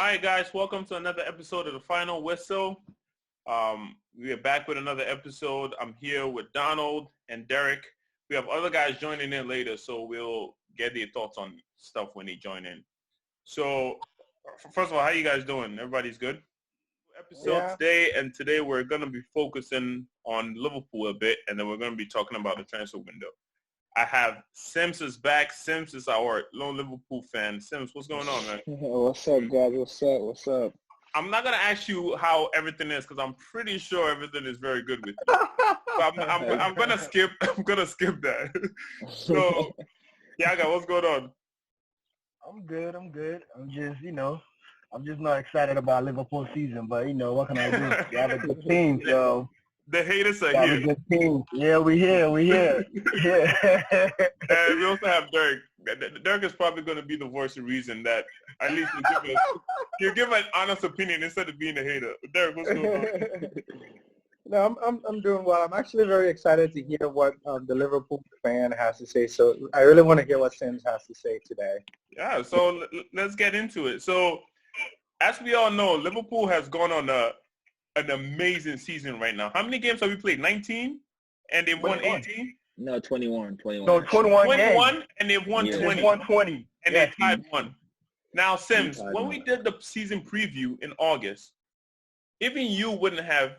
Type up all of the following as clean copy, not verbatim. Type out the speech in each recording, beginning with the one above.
right, guys, welcome to another episode of The Final Whistle. We are back with another episode. I'm here with Donald and Derek. We have other guys joining in later, so we'll get their thoughts on stuff when they join in. So, first of all, how you guys doing? Everybody's good? Today we're going to be focusing on Liverpool a bit, and then we're going to be talking about the transfer window. I have Sims is back. Sims is our lone Liverpool fan. Sims, what's going on, man? What's up, guys? What's up? I'm not going to ask you how everything is because I'm pretty sure everything is very good with you. So I'm going to skip that. So, Yaga, what's going on? I'm good. I'm just not excited about Liverpool season, but what can I do? We have a good team, so the haters are here. A good team. Yeah, we here. Yeah. And we also have Dirk. Dirk is probably going to be the voice of reason that at least you give an honest opinion instead of being a hater. Dirk, what's going on? No, I'm doing well. I'm actually very excited to hear what the Liverpool fan has to say. So I really want to hear what Sims has to say today. Yeah, so let's get into it. So as we all know, Liverpool has gone on an amazing season right now. How many games have we played? 19? And they've won 18? No, 21. No, 21 games. And they've won 20. They've won 20. And they tied 1. Now, Sims, when we did the season preview in August, even you wouldn't have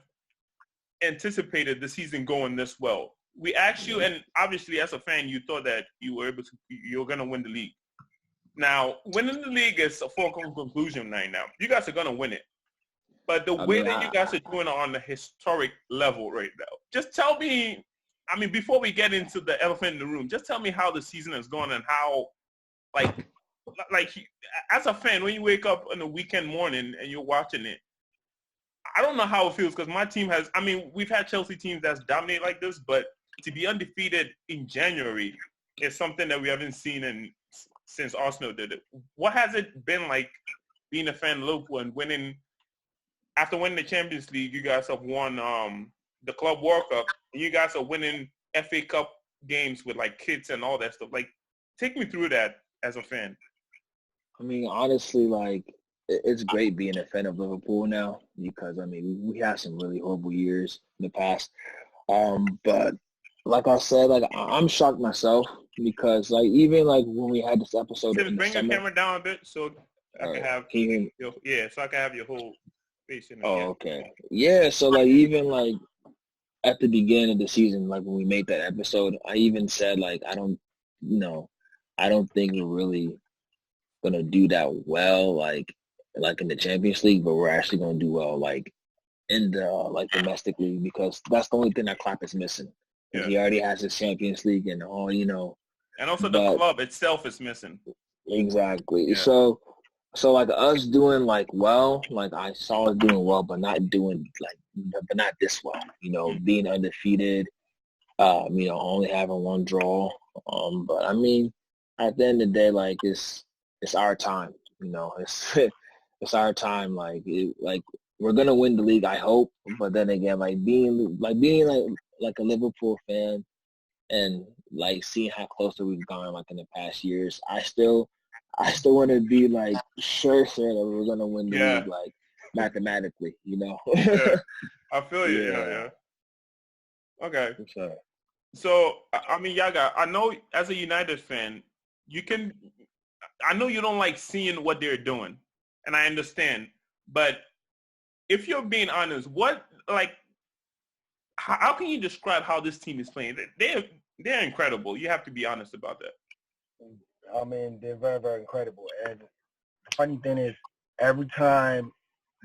anticipated the season going this well. We asked you, and obviously as a fan, you thought that you were going to win the league. Now, winning the league is a foregone conclusion right now. You guys are going to win it. But the way that you guys are doing it on the historic level right now, just tell me, before we get into the elephant in the room, just tell me how the season is going and how, like as a fan, when you wake up on a weekend morning and you're watching it, I don't know how it feels because my team has, we've had Chelsea teams that's dominate like this, but to be undefeated in January is something that we haven't seen since Arsenal did it. What has it been like being a fan of Liverpool and winning? After winning the Champions League, you guys have won the Club World Cup, and you guys are winning FA Cup games with like kids and all that stuff. Like, take me through that as a fan. Honestly, it's great being a fan of Liverpool now because we had some really horrible years in the past. But like I said, I'm shocked myself because even when we had this episode, bring your camera down a bit so I can have so I can have your whole face in the camera. Okay. Yeah, so even at the beginning of the season, when we made that episode, I even said I don't think we're really gonna do that well in the Champions League, but we're actually gonna do well in the domestic league because that's the only thing that Klopp is missing. Yeah. He already has his Champions League and all, And also the club itself is missing. Exactly. Yeah. So us doing well, I saw us doing well, but not doing but not this well. Being undefeated, only having one draw. But at the end of the day, it's our time. It's our time. We're gonna win the league, I hope. But then again, being a Liverpool fan and seeing how close we've gone in the past years, I still want to be sure that we're gonna win the league mathematically. Yeah. I feel you. Yeah. Okay. Sure. So Yaga, I know as a United fan, I know you don't like seeing what they're doing, and I understand. But if you're being honest, how can you describe how this team is playing? They're incredible. You have to be honest about that. They're very, very incredible. And the funny thing is, every time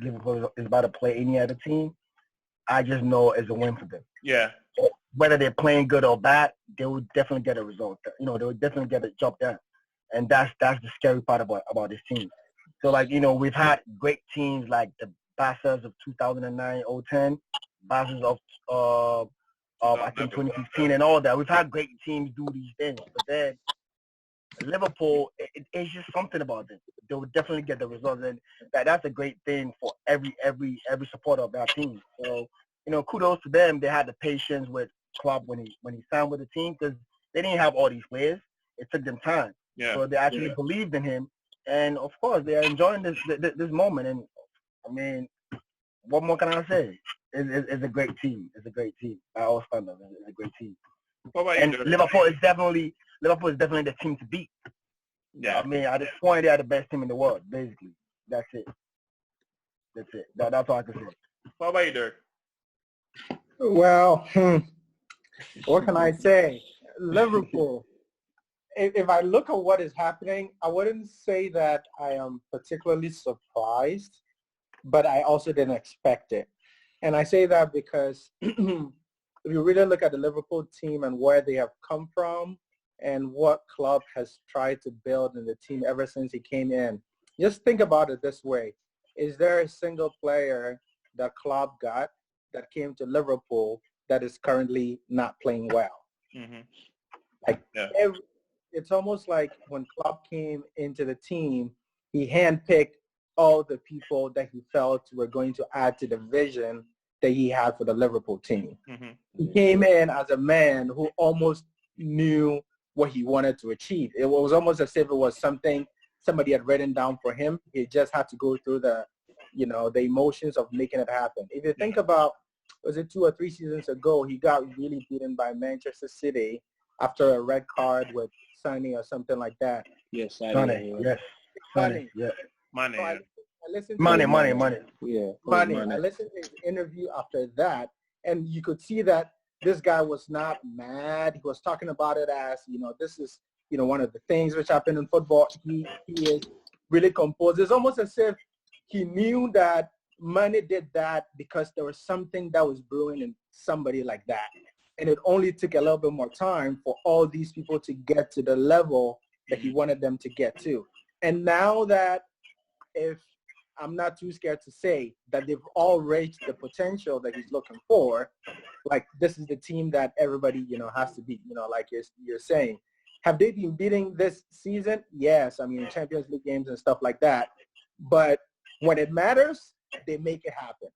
Liverpool is about to play any other team, I just know it's a win for them. Yeah. Whether they're playing good or bad, they will definitely get a result. They will definitely get a job done. And that's the scary part about this team. So, we've had great teams like the Barca's of 2009, 010, Barca's of I think 2015 and all that. We've had great teams do these things. But then Liverpool, it's just something about them. They will definitely get the results. And that's a great thing for every supporter of that team. So, kudos to them. They had the patience with Klopp when he signed with the team because they didn't have all these players. It took them time. Yeah. So they actually believed in him and of course they are enjoying this moment. And I mean, what more can I say? It's a great team. It's a great team by all standards. It's a great team. What about And you, Liverpool is definitely the team to beat. Yeah. I mean, at this point, they are the best team in the world. Basically, that's it. That's all I can say. What about you, Dirk? Well, what can I say? Liverpool. If I look at what is happening, I wouldn't say that I am particularly surprised, but I also didn't expect it. And I say that because if you really look at the Liverpool team and where they have come from and what Klopp has tried to build in the team ever since he came in, just think about it this way. Is there a single player that Klopp got that came to Liverpool that is currently not playing well? Mm-hmm. Like it's almost like when Klopp came into the team, he handpicked all the people that he felt were going to add to the vision that he had for the Liverpool team. Mm-hmm. He came in as a man who almost knew what he wanted to achieve. It was almost as if it was something somebody had written down for him. He just had to go through the emotions of making it happen. If you think about, was it 2 or 3 seasons ago, he got really beaten by Manchester City after a red card with Sonny or something like that. Yes, Sonny. Yes. Sonny. Yeah. Money. So Yeah. I listened to Money. Yeah. Money. I listened to his interview after that, and you could see that this guy was not mad. He was talking about it as, this is, one of the things which happen in football. He is really composed. It's almost as if he knew that Money did that because there was something that was brewing in somebody like that. And it only took a little bit more time for all these people to get to the level that he wanted them to get to. And now that, if I'm not too scared to say that they've all reached the potential that he's looking for, like this is the team that everybody, has to beat, like you're saying. Have they been beating this season? Yes. I mean, Champions League games and stuff like that. But when it matters, they make it happen.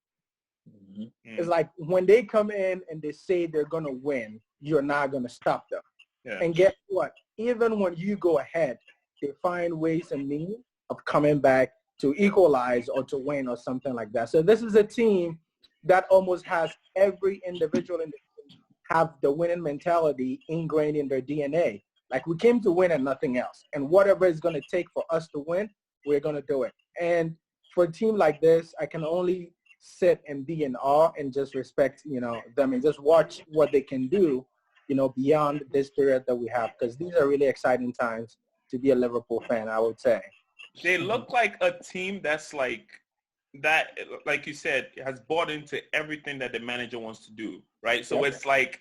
Mm-hmm. It's like when they come in and they say they're going to win, you're not going to stop them. Yeah. And guess what? Even when you go ahead, they find ways and means of coming back to equalize or to win or something like that. So this is a team that almost has every individual in the team have the winning mentality ingrained in their DNA. Like we came to win and nothing else. And whatever it's going to take for us to win, we're going to do it. And for a team like this, I can only sit and be in awe and just respect, them and just watch what they can do, beyond this period that we have. Because these are really exciting times to be a Liverpool fan, I would say. They look like a team that's like you said, has bought into everything that the manager wants to do, right? So It's like,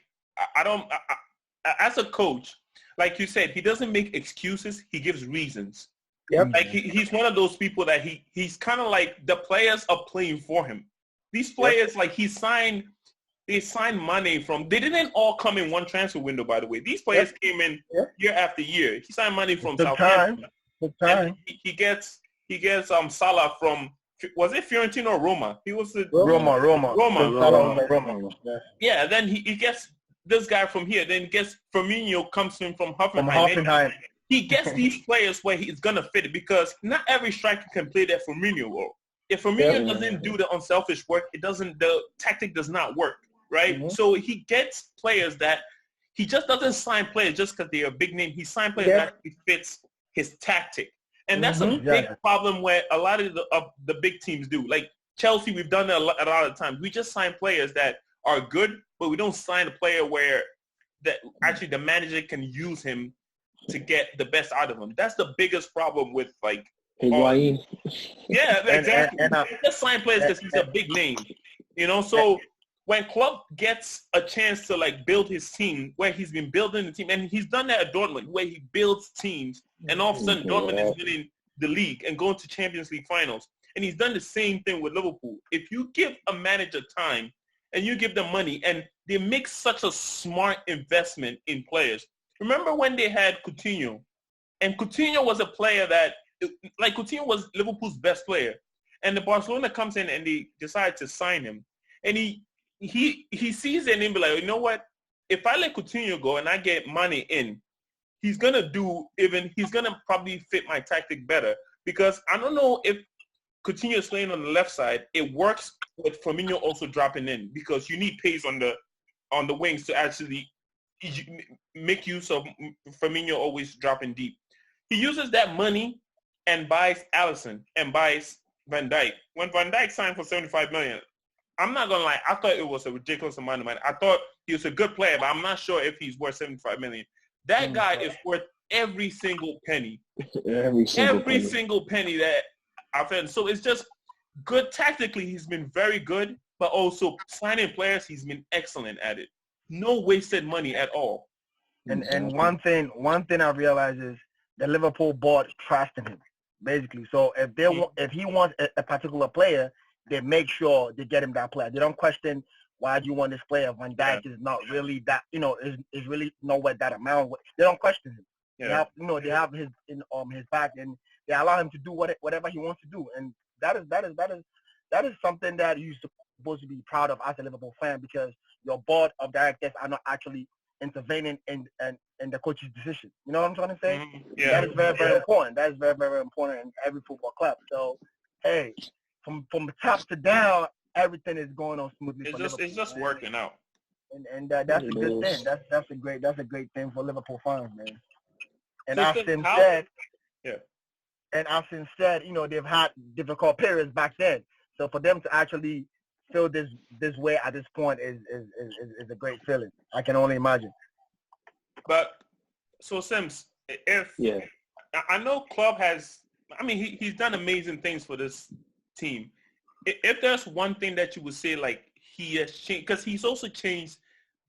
as a coach, like you said, he doesn't make excuses. He gives reasons. Yep. Like he's one of those people that he's kind of like the players are playing for him. These players, like they signed money from, they didn't all come in one transfer window, by the way. These players came in year after year. He signed money from Southampton. Good time. He gets Salah from, was it Fiorentina or Roma? He was the Roma. Yeah, then he gets this guy from here. Then he gets Firmino, comes in from Hoffenheim. He gets these players where he's going to fit it, because not every striker can play that Firmino role. If Firmino doesn't do the unselfish work, the tactic does not work, right? Mm-hmm. So he gets players that he just doesn't sign players just because they're a big name. He signs players that fits his tactic. And that's a big problem where a lot of the big teams do. Like Chelsea, we've done that a lot of times. We just sign players that are good, but we don't sign a player where that actually the manager can use him to get the best out of him. That's the biggest problem with like Higuain. Yeah, exactly. Just sign players because he's a big name, So when Klopp gets a chance to like build his team, where he's been building the team, and he's done that at Dortmund, where he builds teams, and all of a sudden Dortmund is winning the league and going to Champions League finals. And he's done the same thing with Liverpool. If you give a manager time and you give them money, and they make such a smart investment in players. Remember when they had Coutinho, and Coutinho was a player that, like Coutinho was Liverpool's best player, and the Barcelona comes in and they decide to sign him, and he sees it and be like, you know what? If I let Coutinho go and I get money in, he's gonna probably fit my tactic better. because I don't know if Coutinho is playing on the left side. It works with Firmino also dropping in because you need pace on the wings to actually make use of Firmino always dropping deep. He uses that money and buys Alisson and buys Van Dijk. When Van Dijk signed for 75 million, I'm not gonna lie, I thought it was a ridiculous amount of money. I thought he was a good player, but I'm not sure if he's worth 75 million. That guy is worth every single penny. Every single penny that I've had. So it's just good tactically. He's been very good, but also signing players, he's been excellent at it. No wasted money at all. And one thing I realize is that Liverpool bought trust in him, basically. So if he wants a particular player, they make sure they get him that player. They don't question why do you want this player. Van Dijk is not really that, is really nowhere that amount. They don't question him. Yeah. They have his back, and they allow him to do whatever he wants to do. And that is something that you're supposed to be proud of as a Liverpool fan, because your board of directors are not actually intervening in the coach's decision. You know what I'm trying to say? Yeah. That is very, very important. That is very, very important in every football club. So, hey, from the top to down, everything is going on smoothly. It's just working out. And that's a good thing. That's a great thing for Liverpool fans, man. And Austin said, they've had difficult periods back then. So for them to actually feel this way at this point is a great feeling. I can only imagine. But so Sims, I know Klopp he's done amazing things for this team. If there's one thing that you would say like he has changed, because he's also changed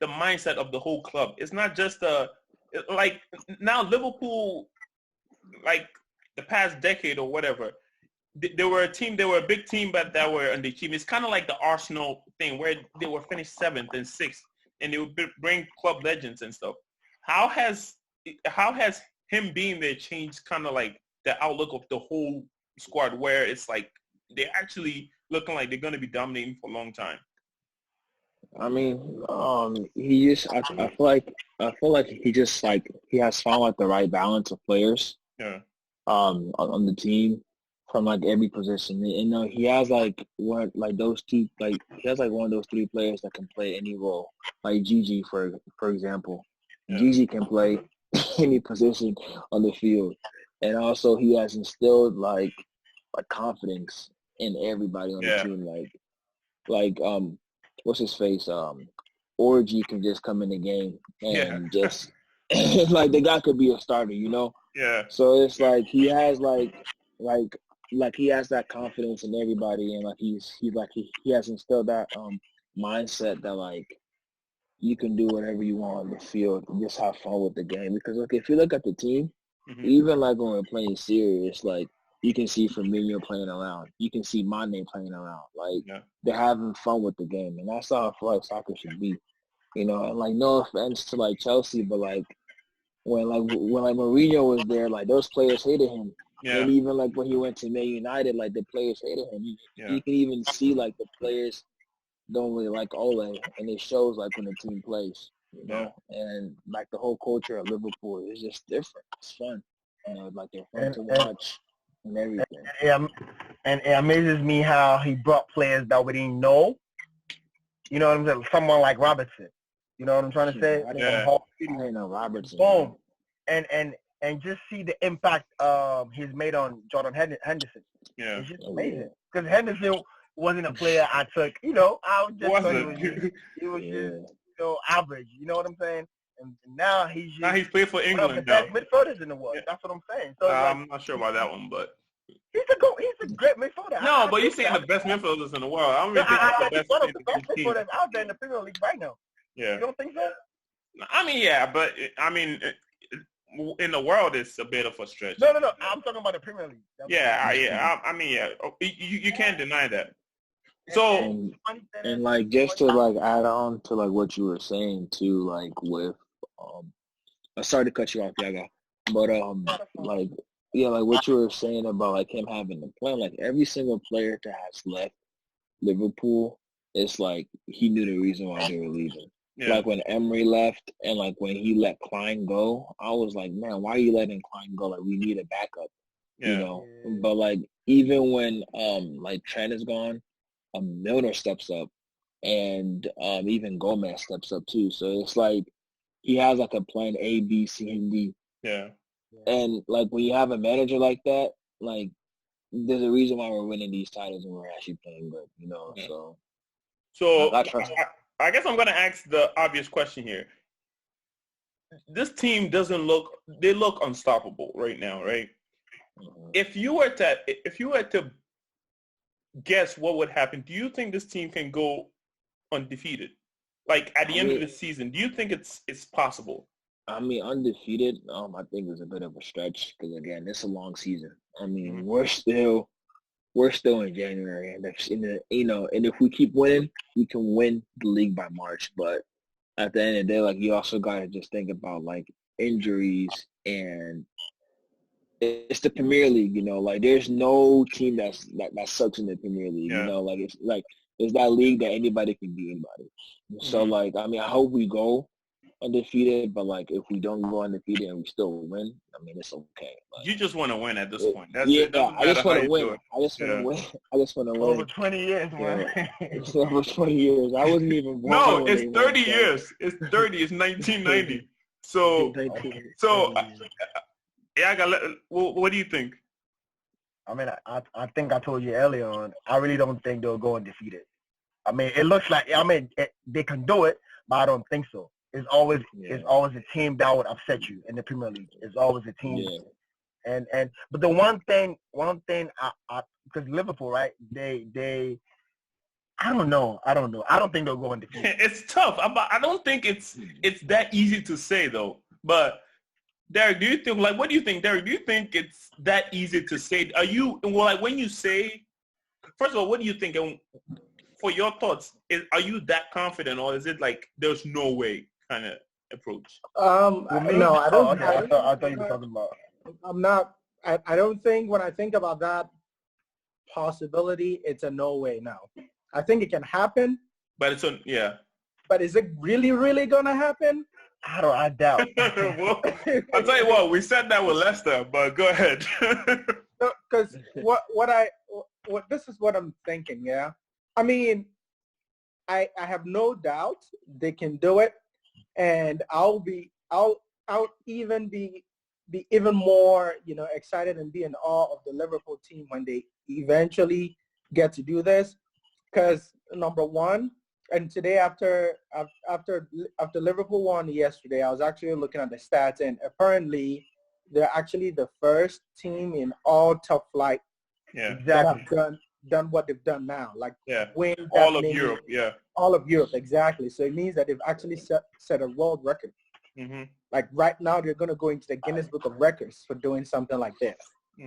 the mindset of the whole club. It's not just like now Liverpool, like the past decade or whatever, they were a big team, but that were underachieving. It's kind of like the Arsenal thing where they were finished 7th and 6th, and they would bring club legends and stuff. How has him being there changed kind of like the outlook of the whole squad, where it's like they're actually looking like they're going to be dominating for a long time? I mean, he just I feel like he just like he has found like the right balance of players. Yeah. On the team from like every position. And he has like one like those two like he has like one of those 3 players that can play any role. Like Gigi for example. Yeah. Gigi can play any position on the field. And also he has instilled like confidence in everybody on the team. Like what's his face? Orgy can just come in the game and just like the guy could be a starter, Yeah. So it's like he has like he has that confidence in everybody, and like he has instilled that mindset that like you can do whatever you want on the field and just have fun with the game. Because if you look at the team, even like when we're playing serious, like you can see Firmino playing around, you can see Mane playing around, like they're having fun with the game, and that's how I feel like soccer should be, And like no offense to like Chelsea, but like when Mourinho was there, like those players hated him. Yeah. And even like when he went to Man United, like the players hated him. You can even see like the players don't really like Ole, and it shows like when the team plays, And like the whole culture of Liverpool is just different. It's fun, like they're fun to watch and everything. And it amazes me how he brought players that we didn't know. You know what I'm saying? Someone like Robertson. You know what I'm trying to say? I didn't know Robertson. Boom. And just see the impact he's made on Jordan Henderson. Yeah. It's just amazing. Because Henderson wasn't a player I took, I was just thought he was just, average. You know what I'm saying? And now he's playing for England one of the best midfielders in the world. That's what I'm saying. So I'm not sure about that one, but he's a great midfielder. No, but you're saying the best midfielders in the world. I don't really think he's one of the best midfielders out there in the Premier League right now. Yeah. You don't think so? I mean, yeah, but in the world, it's a bit of a stretch. No. I'm talking about the Premier League. You can't deny that. So and like just to like add on to like what you were saying too, like with sorry to cut you off, Yaga, but like what you were saying about like him having the plan, like every single player that has left Liverpool, it's like he knew the reason why they were leaving. Yeah. Like when Emery left and like when he let Klein go, I was like, man, why are you letting Klein go? Like we need a backup. you know. But like even when like Trent is gone, Milner steps up, and even Gomez steps up too. So it's like he has like a plan A, B, C, and D. Yeah. And like when you have a manager like that, like there's a reason why we're winning these titles and we're actually playing good, you know. Yeah. So I guess I'm gonna ask the obvious question here. This team they look unstoppable right now, right? Mm-hmm. If you were to guess what would happen, do you think this team can go undefeated? Like at the end of the season, do you think it's possible? I mean, undefeated, I think is a bit of a stretch because again, it's a long season. I mean, Mm-hmm. we're still in January, and if we keep winning, we can win the league by March. But at the end of the day, like you also gotta just think about like injuries, and it's the Premier League. You know, like there's no team that sucks in the Premier League. Yeah. You know, like it's that league that anybody can beat anybody. So like, I mean, I hope we go undefeated, but like if we don't go undefeated and we still win, I mean it's okay. Like, you just want to win at this point. That's yeah, it. Doesn't I just matter want how to you win. do it. I just want to win. I just want to win. Over 20 years, man. It's over 20 years. I wasn't even born. No, it's 30 years. It's 30. It's 1990. So what do you think? I mean, I think I told you earlier on, I really don't think they'll go undefeated. I mean, it looks like, they can do it, but I don't think so. It's always a team that would upset you in the Premier League. It's always a team. Yeah. But the one thing I because Liverpool, right? They I don't know. I don't think they'll go undefeated. It's tough. I don't think it's that easy to say though. But Derek, what do you think, Derek? Do you think it's that easy to say? When you say, first of all, what do you think? And for your thoughts, are you that confident, or is it like there's no way kind of approach? No, I don't. I thought you were talking about. I'm not. I don't think when I think about that possibility, it's a no way now. I think it can happen. But But is it really, really gonna happen? I doubt. Well, I'll tell you what. We said that with Leicester, but go ahead. Because this is what I'm thinking. Yeah. I mean, I have no doubt they can do it, and I'll even be even more, excited and be in awe of the Liverpool team when they eventually get to do this. Because number one, and today after Liverpool won yesterday, I was actually looking at the stats, and apparently they're actually the first team in all top flight that have done what they've done now, win all of Europe, all of Europe, exactly. So it means that they've actually set a world record. Mm-hmm. Like right now, they're going to go into the Guinness Book of Records for doing something like this,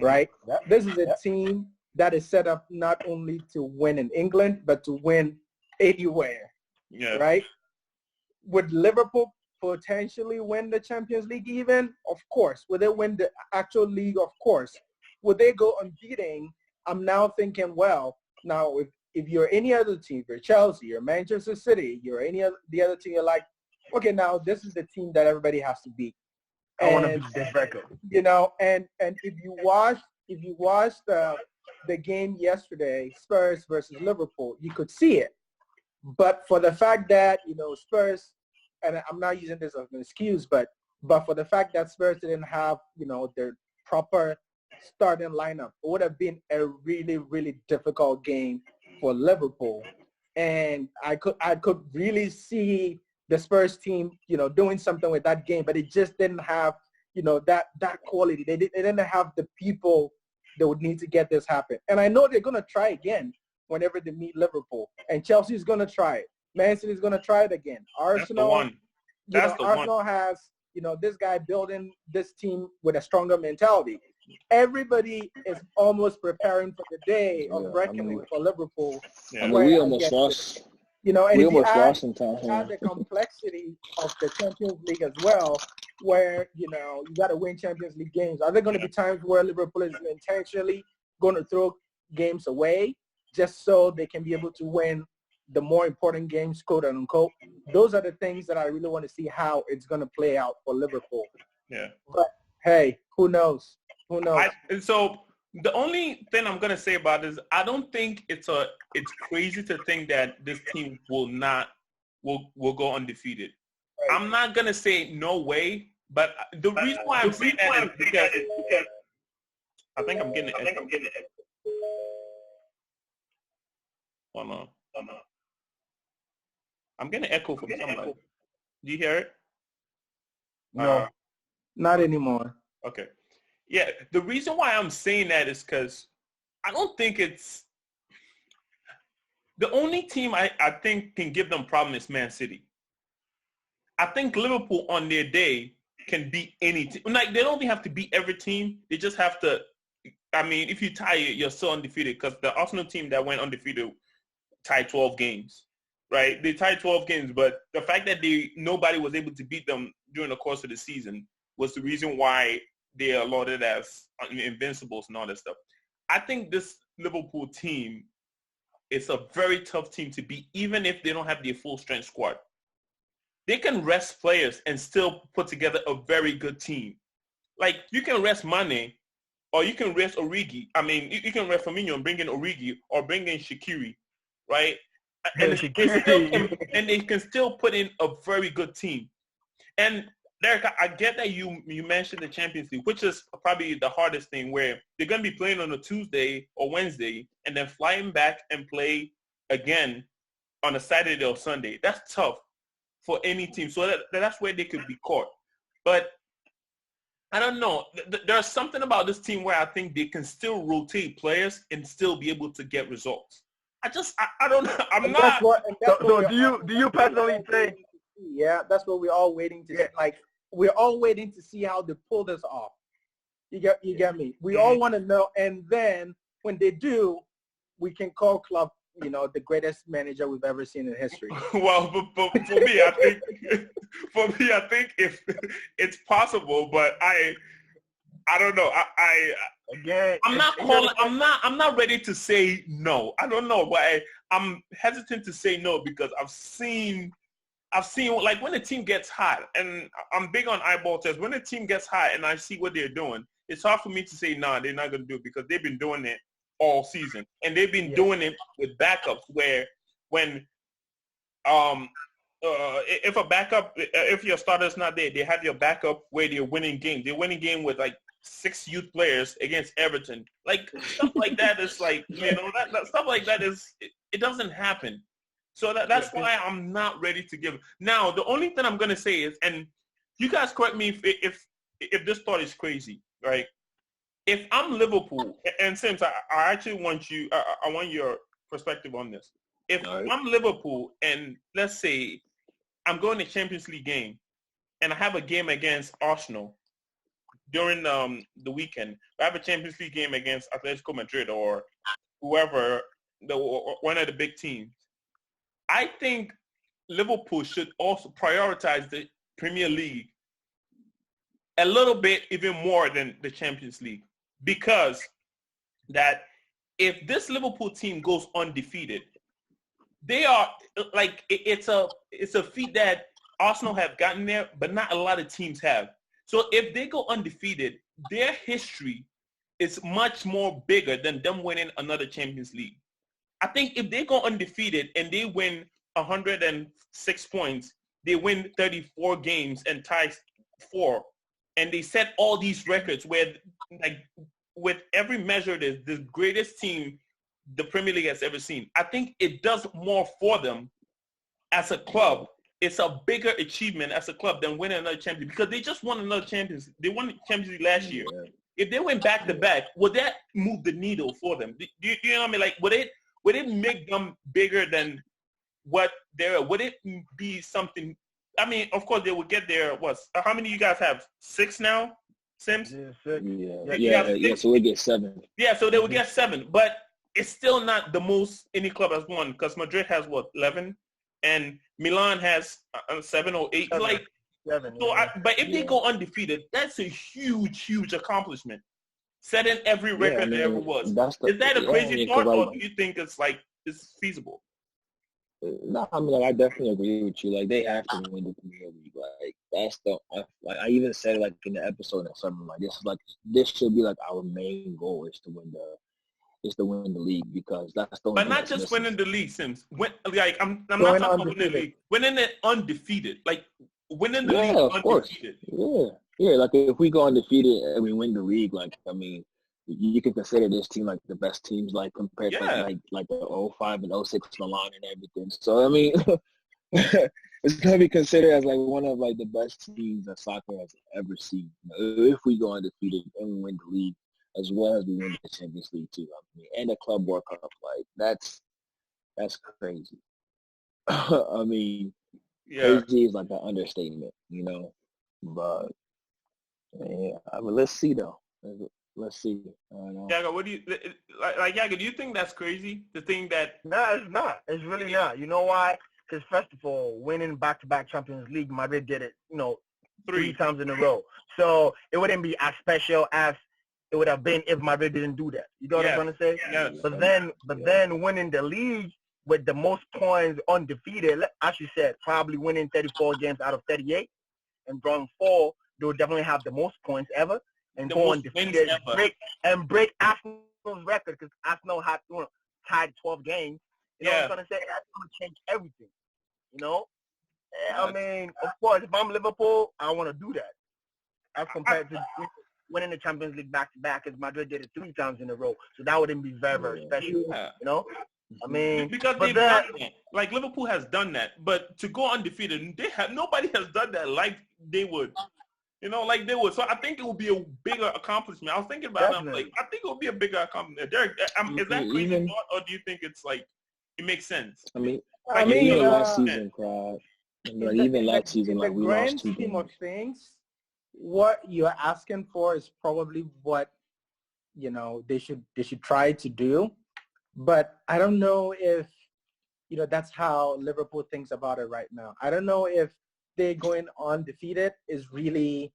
right? This is a team that is set up not only to win in England, but to win anywhere, right? Would Liverpool potentially win the Champions League even? Of course. Would they win the actual league? Of course. Would they go unbeaten? I'm now thinking, well, now if you're any other team, you're Chelsea, you're Manchester City, you're the other team, you're like, okay, now this is the team that everybody has to beat. I want to beat this record. And if you watch the game yesterday, Spurs versus Liverpool, you could see it. But for the fact that, Spurs, and I'm not using this as an excuse, but for the fact that Spurs didn't have, their proper starting lineup, it would have been a really, really difficult game for Liverpool. And I could really see the Spurs team, doing something with that game, but it just didn't have, that quality. They didn't have the people that would need to get this happen. And I know they're going to try again whenever they meet Liverpool. And Chelsea's going to try it. Man City's going to try it again. Arsenal, Arsenal has, this guy building this team with a stronger mentality. Everybody is almost preparing for the day of reckoning for Liverpool. I mean, we almost lost. And we if you almost lost add the complexity of the Champions League as well, where, you got to win Champions League games. Are there going to be times where Liverpool is intentionally going to throw games away just so they can be able to win the more important games, quote unquote? Those are the things that I really want to see how it's going to play out for Liverpool. Yeah. But, hey, who knows? Who knows? So the only thing I'm gonna say about this, I don't think it's crazy to think that this team will go undefeated. Right. I'm not gonna say no way, but the reason why I'm saying that is because I think I'm getting it. Hold on. I'm getting an echo from somebody. Do you hear it? No, not anymore. Okay. Yeah, the reason why I'm saying that is because I don't think it's the only team I think can give them problem is Man City. I think Liverpool on their day can beat any team. Like, they don't even have to beat every team. They just have to. I mean, if you tie it, you're still undefeated because the Arsenal team that went undefeated tied 12 games, right? They tied 12 games, but the fact that nobody was able to beat them during the course of the season was the reason why they are lauded as invincibles and all that stuff. I think this Liverpool team is a very tough team to beat, even if they don't have their full strength squad. They can rest players and still put together a very good team. Like, you can rest Mane, or you can rest Origi. I mean, you can rest Firmino and bring in Origi, or bring in Shaqiri, right? And they can still put in a very good team. And Derek, I get that you mentioned the Champions League, which is probably the hardest thing, where they're going to be playing on a Tuesday or Wednesday and then flying back and play again on a Saturday or Sunday. That's tough for any team. So that's where they could be caught. But I don't know. There's something about this team where I think they can still rotate players and still be able to get results. I don't know. I'm not. Do you personally think? Yeah, that's what we're all waiting to see. Like, we're all waiting to see how they pull this off. You get me? We all want to know, and then when they do, we can call Klopp, the greatest manager we've ever seen in history. Well, but for me, I think if it's possible, but I don't know. I'm not ready to say no. I don't know, but I'm hesitant to say no because I've seen like when a team gets hot, and I'm big on eyeball tests. When a team gets hot and I see what they're doing, it's hard for me to say nah, they're not going to do it because they've been doing it all season, and they've been doing it with backups. Where when if your starter's not there, they have your backup where they're winning games. They're winning game with like 6 youth players against Everton. Like, stuff like that is like, that stuff like that is it doesn't happen. So that's why I'm not ready to give. Now, the only thing I'm going to say is, and you guys correct me if this thought is crazy, right? If I'm Liverpool, and Sims, I actually want I want your perspective on this. If I'm Liverpool and let's say I'm going to Champions League game and I have a game against Arsenal during the weekend, I have a Champions League game against Atletico Madrid or whoever, one of the big teams, I think Liverpool should also prioritize the Premier League a little bit even more than the Champions League, because that if this Liverpool team goes undefeated, they are like it's a feat that Arsenal have gotten there, but not a lot of teams have. So if they go undefeated, their history is much more bigger than them winning another Champions League. I think if they go undefeated and they win 106 points, they win 34 games and tie 4, and they set all these records where, like, with every measure, the greatest team the Premier League has ever seen. I think it does more for them as a club. It's a bigger achievement as a club than winning another Champions League, because they just won another Champions. They won the Champions League last year. If they went back to back, would that move the needle for them? Do you know what I mean? Like, would it make them bigger than what they're? Would it be something? I mean, of course they would get there. How many you guys have? 6 now, Sims? Yeah. So we get 7. Yeah, so they would get 7, but it's still not the most any club has won, because Madrid has 11, and Milan has 7 or 8. 7. Like, 7. So, but if they go undefeated, that's a huge accomplishment, setting every record there ever was. Is that a crazy thought, or do you think it's feasible? No, I mean, like, I definitely agree with you. Like, they have to win the Premier League. Like, that's I even said it, like, in the episode or something. Like, this should be, like, our main goal is to win the league, because that's the only But thing not that's just missing. winning the league, Sims. Like, I'm not Going talking about winning the undefeated. league. Winning it undefeated. Like, winning the league Of course. undefeated. Yeah. Like, if we go undefeated and we win the league, like, I mean, you can consider this team like the best teams, like, compared to like the 05 and 06 Milan and everything. So, I mean, it's gonna be considered as like one of like the best teams that soccer has ever seen. If we go undefeated and we win the league, as well as we win the Champions League too, I mean, and the Club World Cup, like that's crazy. I mean, crazy is like an understatement, you know. But yeah, I mean, let's see though. Let's see. Yaga, what do you like? Yaga, do you think that's crazy? The thing that No, it's not. It's really not. You know why? Because first of all, winning back-to-back Champions League, Madrid did it, 3 times in a row. So it wouldn't be as special as it would have been if Madrid didn't do that. You know what I'm trying to say? Yes. But then winning the league with the most points undefeated, as you said, probably winning 34 games out of 38 and drawing 4, they would definitely have the most points ever. And go undefeated break Arsenal's record, because Arsenal had tied 12 games. You know what I'm trying to say? That's going to change everything. I mean, of course, if I'm Liverpool, I want to do that. As compared to winning the Champions League back-to-back, because Madrid did it 3 times in a row. So that wouldn't be very, very special. I mean, because they've done that. Like, Liverpool has done that, but to go undefeated, nobody has done that like they would. Like they would. So I think it would be a bigger accomplishment. I was thinking about it. I'm like, I think it would be a bigger accomplishment. Derek, is that crazy thought, or do you think it's like it makes sense? I mean, even last season, crowd. Even last season, like we lost 2 games. In the grand scheme of things, what you're asking for is probably what they should try to do. But I don't know if that's how Liverpool thinks about it right now. I don't know if they going undefeated is really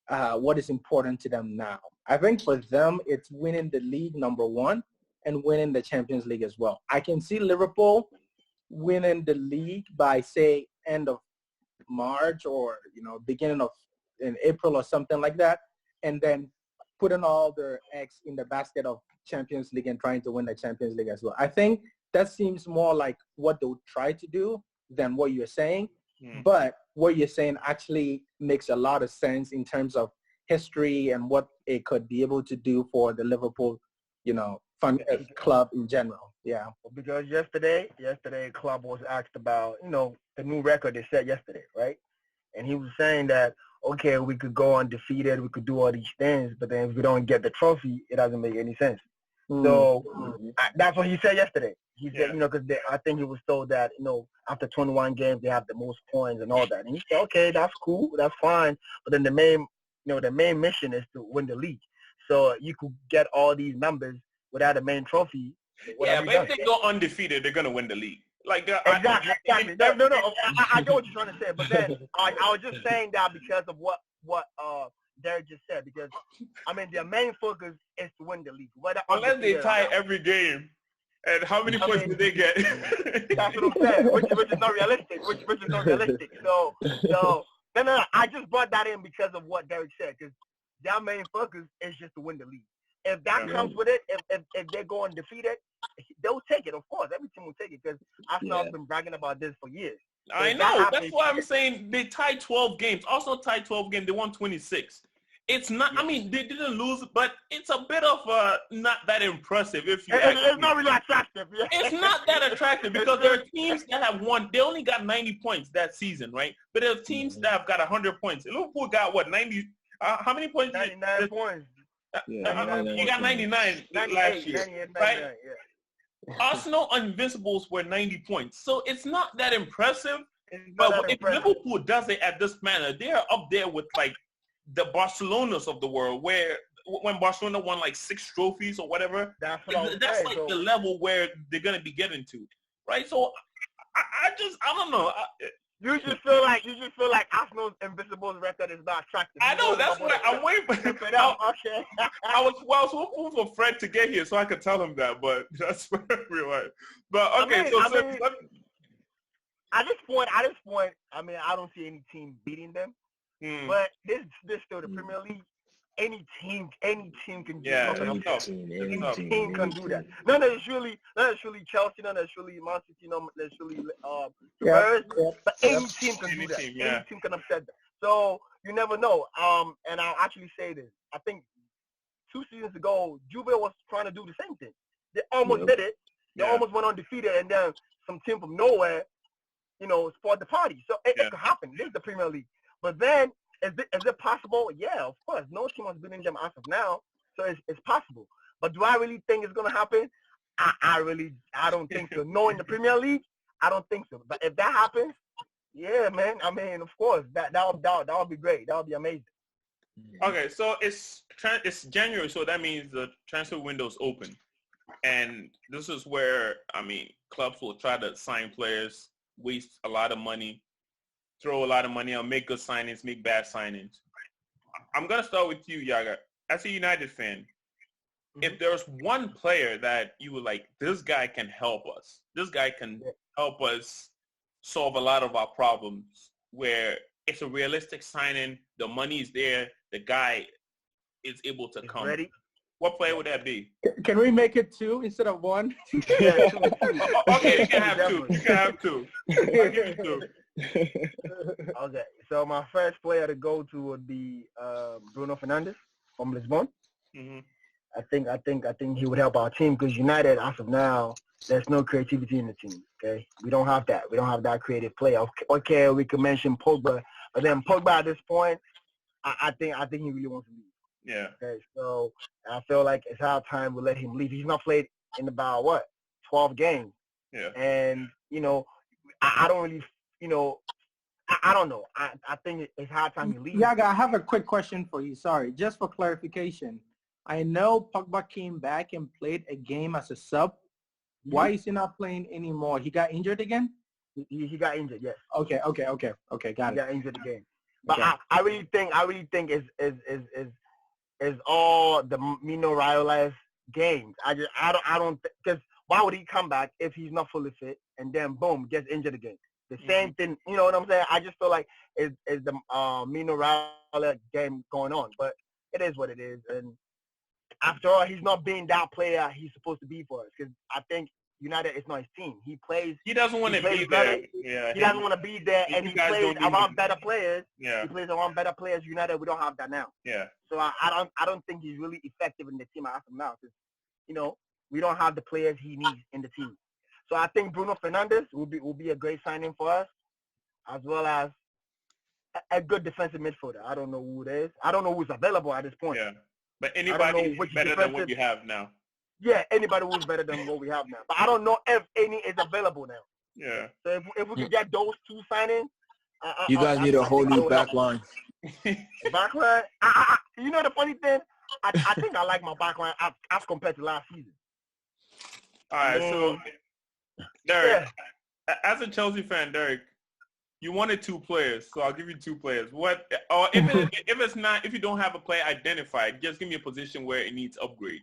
what is important to them now. I think for them, it's winning the league, number 1, and winning the Champions League as well. I can see Liverpool winning the league by, say, end of March or, beginning of in April or something like that, and then putting all their eggs in the basket of Champions League and trying to win the Champions League as well. I think that seems more like what they would try to do than what you're saying. But what you're saying actually makes a lot of sense in terms of history and what it could be able to do for the Liverpool, club in general. Yeah. Because yesterday, Klopp was asked about, the new record they set yesterday, right? And he was saying that, okay, we could go undefeated, we could do all these things, but then if we don't get the trophy, it doesn't make any sense. So that's what he said yesterday. He said, because I think he was told that, after 21 games, they have the most points and all that. And he said, okay, that's cool, that's fine. But then the main mission is to win the league. So you could get all these numbers without a main trophy. But if they go undefeated, they're going to win the league. Like exactly. No. I get what you're trying to say, but then I was just saying that because of what Derek just said. Because I mean, their main focus is to win the league. Unless they tie every game, and how many points do they get? That's what I'm saying. Which is not realistic. Which is not realistic. So no. I just brought that in because of what Derek said. Because their main focus is just to win the league. If that comes with it, if they go undefeated, they'll take it. Of course, every team will take it because Arsenal have been bragging about this for years. So I know. That's why I'm saying they tied 12 games. Also tied 12 games. They won 26. It's not. I mean, they didn't lose, but it's a bit of not that impressive. It's not really attractive. Yeah. It's not that attractive because there are teams that have won. They only got 90 points that season, right? But there are teams that have got 100 points. Liverpool got what 90? How many points? 99 points. You got 99 last year, right? Yeah. Arsenal Invincibles were 90 points, so it's not that impressive. But if Liverpool does it at this manner, they are up there with like the Barcelonas of the world, where when Barcelona won like 6 trophies or whatever, that's like the level where they're gonna be getting to, right? So I don't know. You just feel like Arsenal's Invincibles record is not attractive. I know, that's why I'm waiting for it. Okay. I was hoping for Fred to get here so I could tell him that, but that's where we were. But okay, at this point, I mean, I don't see any team beating them. But this still the Premier League. Any team can do Any that. team Can do that. Not necessarily Chelsea, not necessarily Man City, not necessarily Spurs, but any team can do that. Any team can upset them. So you never know. And I'll actually say this. I think 2 seasons ago, Juve was trying to do the same thing. They almost did it. They almost went undefeated, and then some team from nowhere, spoiled the party. So it could happen. This is the Premier League. But then, is it possible? Yeah, of course. No team has been in them as of now, so it's possible. But do I really think it's gonna happen? I don't think so. No, in the Premier League, I don't think so. But if that happens, yeah, man. I mean, of course, that would be great. That would be amazing. Okay, so it's January, so that means the transfer window's open, and this is where clubs will try to sign players, waste a lot of money, throw a lot of money out, make good signings, make bad signings. I'm gonna start with you, Yaga. As a United fan, if there's one player that you were like, this guy can help us, this guy can help us solve a lot of our problems, where it's a realistic signing, the money is there, the guy is able to come. Ready? What player would that be? Can we make it 2 instead of 1? Yeah, 2. Okay, you can have 2. You can have 2. I'll give you 2. Okay, so my first player to go to would be Bruno Fernandes from Lisbon. Mm-hmm. I think he would help our team because United, as of now, there's no creativity in the team. Okay, we don't have that. We don't have that creative player. Okay, we could mention Pogba, but then Pogba at this point, I think he really wants to leave. Yeah. Okay, so I feel like it's our time we let him leave. He's not played in about 12 games. Yeah. And I don't really, I don't know. I think it's high time he leaves. Yaga, I have a quick question for you. Sorry, just for clarification. I know Pogba came back and played a game as a sub. Mm-hmm. Why is he not playing anymore? He got injured again? He got injured, yes. Okay, got he it. He got injured again. But okay. I really think is all the Mino Raio's games. I don't because why would he come back if he's not fully fit and then boom gets injured again? The same thing, you know what I'm saying? I just feel like is the Mino Raiola game going on, but it is what it is. And after all, he's not being that player he's supposed to be for us because I think United is not his team. He plays. He doesn't want to be there. Yeah. He doesn't want to be there, and he plays around better players. Yeah. He plays around better players. United, we don't have that now. Yeah. So I don't think he's really effective in the team as of now because, we don't have the players he needs in the team. So I think Bruno Fernandes will be a great signing for us, as well as a good defensive midfielder. I don't know who it is. I don't know who's available at this point. Yeah. But anybody better than what you have now. Yeah, anybody who's better than what we have now. But I don't know if any is available now. Yeah. So if we could get those 2 signings. You guys need a whole new back line. Back line? The funny thing, I think I like my back line as compared to last season. All right, so, Derek, as a Chelsea fan, Derek, you wanted 2 players, so I'll give you 2 players. What? Or if you don't have a player identified, just give me a position where it needs upgrade.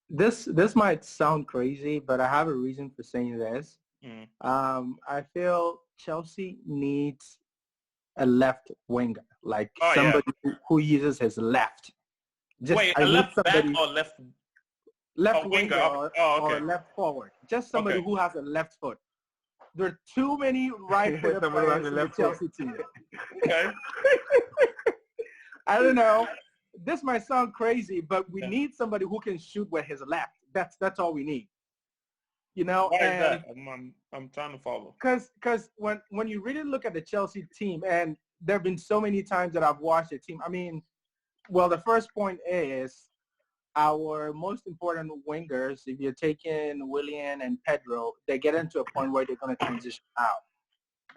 This might sound crazy, but I have a reason for saying this. I feel Chelsea needs a left winger, like somebody who uses his left. Wait, a left back or left? Left winger or left forward. Just somebody who has a left foot. There are too many right-footed players in the Chelsea team. Okay. I don't know. This might sound crazy, but we need somebody who can shoot with his left. That's all we need. Why is that? I'm trying to follow. Because when you really look at the Chelsea team, and there have been so many times that I've watched the team. I mean, well, the first point is our most important wingers, if you're taking Willian and Pedro, they get into a point where they're going to transition out.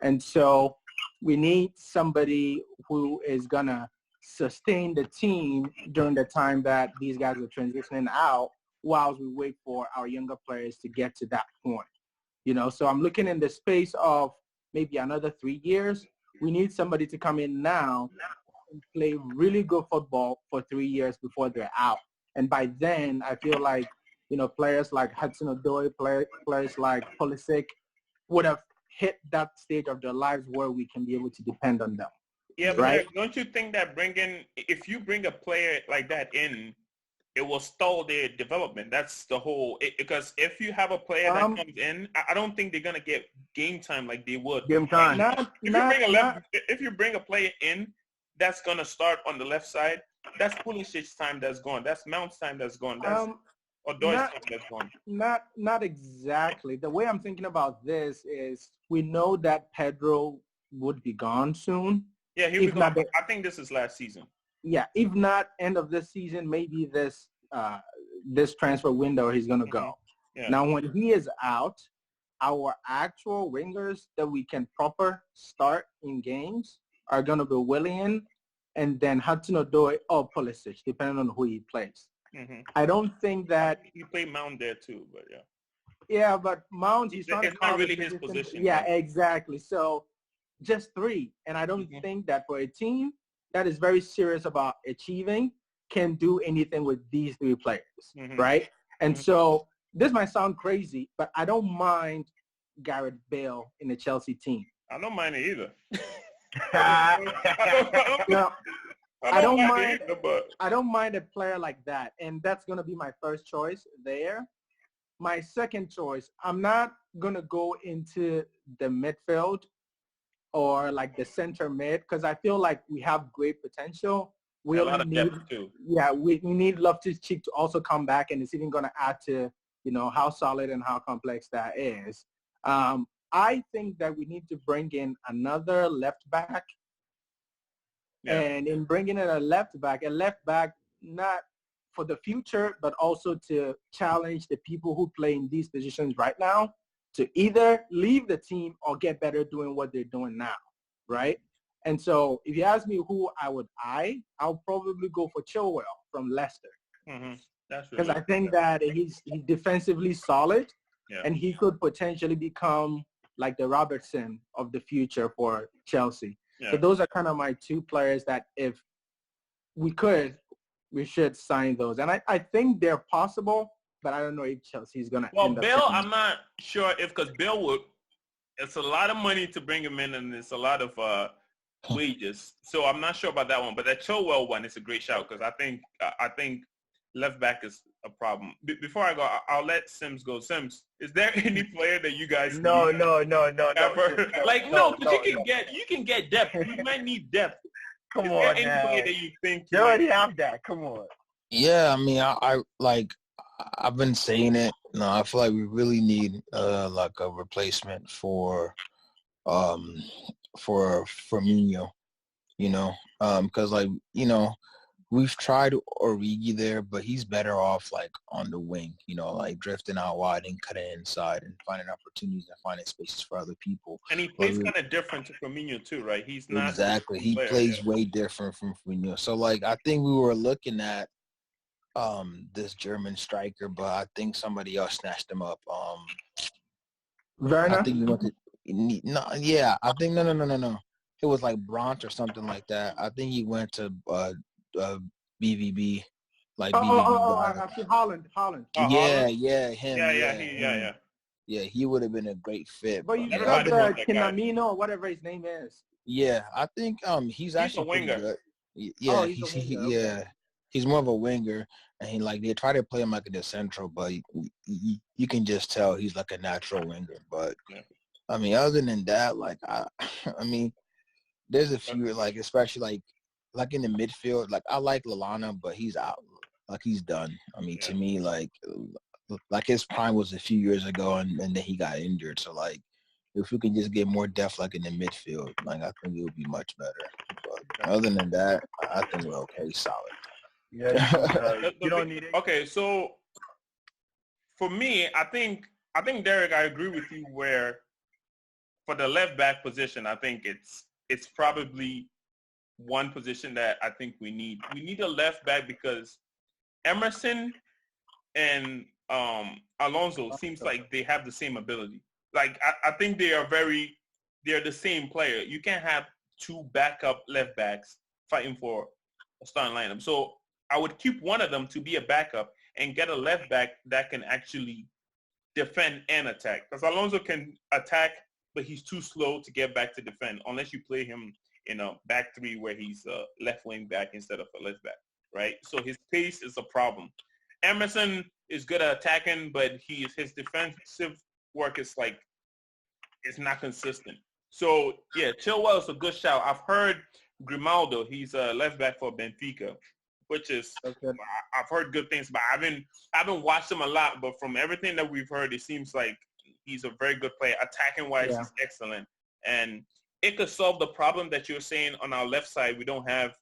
And so we need somebody who is going to sustain the team during the time that these guys are transitioning out whilst we wait for our younger players to get to that point. So I'm looking in the space of maybe another 3 years. We need somebody to come in now and play really good football for 3 years before they're out. And by then, I feel like, players like Hudson-Odoi, players like Pulisic would have hit that stage of their lives where we can be able to depend on them. Yeah, but right? Don't you think that if you bring a player like that in, it will stall their development? That's the whole. Because if you have a player that comes in, I don't think they're gonna get game time like they would. Game time. If you bring a player in that's gonna start on the left side, that's Pulisic's time that's gone. That's Mount's time that's gone. That's Odoi's time that's gone. Not exactly. The way I'm thinking about this is we know that Pedro would be gone soon. Yeah, he was gone. I think this is last season. Yeah, if not end of this season, maybe this transfer window he's gonna go. Yeah. Now, when he is out, our actual wingers that we can proper start in games are gonna be Willian and then Hudson-Odoi or Pulisic, depending on who he plays. Mm-hmm. I don't think that he played Mount there too, but yeah. Yeah, but Mount, he's not really his position. Yeah, right? Exactly. So just 3, and I don't think that for a team that is very serious about achieving can do anything with these 3 players, right? And so this might sound crazy, but I don't mind Gareth Bale in the Chelsea team. I don't mind it either. I don't mind a player like that, and that's going to be my first choice there. My second choice, I'm not going to go into the midfield or like the center mid because I feel like we have great potential. We only need, we need Loftus-Cheek to also come back, and it's even going to add to, how solid and how complex that is. I think that we need to bring in another left back. Yeah. And in bringing in a left back not for the future, but also to challenge the people who play in these positions right now to either leave the team or get better doing what they're doing now, right? And so if you ask me who I'll probably go for Chilwell from Leicester. Because I think that he's defensively solid, and he could potentially become like the Robertson of the future for Chelsea. Yeah. So those are kind of my 2 players that if we could, we should sign those. And I think they're possible, but I don't know if Chelsea's going to end up. Well, Bill, I'm not sure because Bill would – it's a lot of money to bring him in, and it's a lot of wages. So I'm not sure about that one. But that Chilwell one is a great shout because I think left back is a problem. Before I go, I'll let Sims go. Sims, is there any player that you guys No. You can get depth. You might need depth. Come on, any player that you think you already have that? Come on. Yeah, I mean, I've been saying it. No, I feel like we really need like a replacement for Firmino. Because we've tried Origi there, but he's better off like on the wing, like drifting out wide and cutting inside and finding opportunities and finding spaces for other people. And he plays kind of different to Firmino too, right? He's not exactly. He plays way different from Firmino. So like I think we were looking at this German striker, but I think somebody else snatched him up. Werner? I think he went to no. It was like Brandt or something like that. I think he went to BVB, like BVB. Holland. Yeah, him. Yeah, he would have been a great fit. But you got the Kinamino or whatever his name is. Yeah, I think he's actually a winger. Good. Yeah, he's more of a winger, and they try to play him like in the central, but you can just tell he's like a natural winger. But I mean, other than that, like I mean, there's a few especially like in the midfield, like I like Lallana, but he's out. Like he's done. I mean, to me, like his prime was a few years ago, and then he got injured. So like, if we can just get more depth, like in the midfield, like I think it would be much better. But other than that, I think we're okay, solid. Yeah, you don't need it. Okay, so for me, I think Derek, I agree with you. Where for the left back position, I think it's probably one position that I think we need. We need a left back because Emerson and Alonso seems like they have the same ability. Like I think they're the same player. You can't have 2 backup left backs fighting for a starting lineup. So I would keep one of them to be a backup and get a left back that can actually defend and attack. Because Alonso can attack, but he's too slow to get back to defend unless you play him in a back three where he's a left wing back instead of a left back, right? So his pace is a problem. Emerson is good at attacking, but his defensive work is like, it's not consistent. So, yeah, Chilwell is a good shout. I've heard Grimaldo, he's a left back for Benfica, which is, I've heard good things about. I haven't watched him a lot, but from everything that we've heard, it seems like he's a very good player. Attacking-wise, he's excellent. And it could solve the problem that you're saying on our left side. We don't have